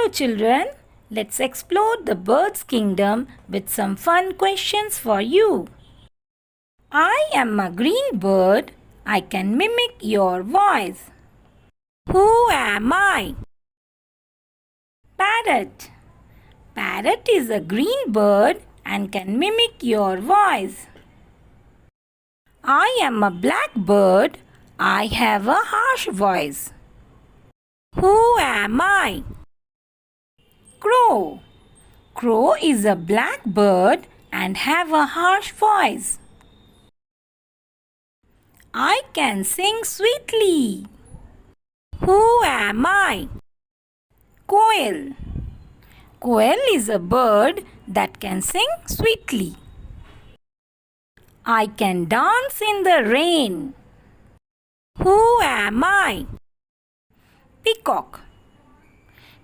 children, let's explore the birds' kingdom with some fun questions for you. I am a green bird. I can mimic your voice. Who am I? Parrot. Parrot is a green bird and can mimic your voice. I am a black bird. I have a harsh voice. Who am I? Crow. Crow is a black bird and have a harsh voice. I can sing sweetly. Who am I? Quail. Quail is a bird that can sing sweetly. I can dance in the rain. Who am I? Peacock.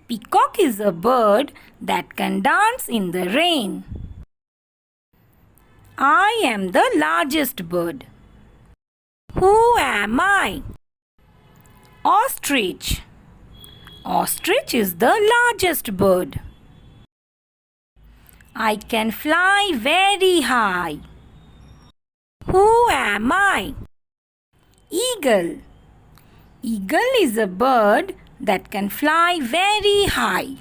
Peacock is a bird that can dance in the rain. I am the largest bird. Who am I? Ostrich. Ostrich is the largest bird. I can fly very high. Who am I? Eagle. Eagle is a bird that can fly very high.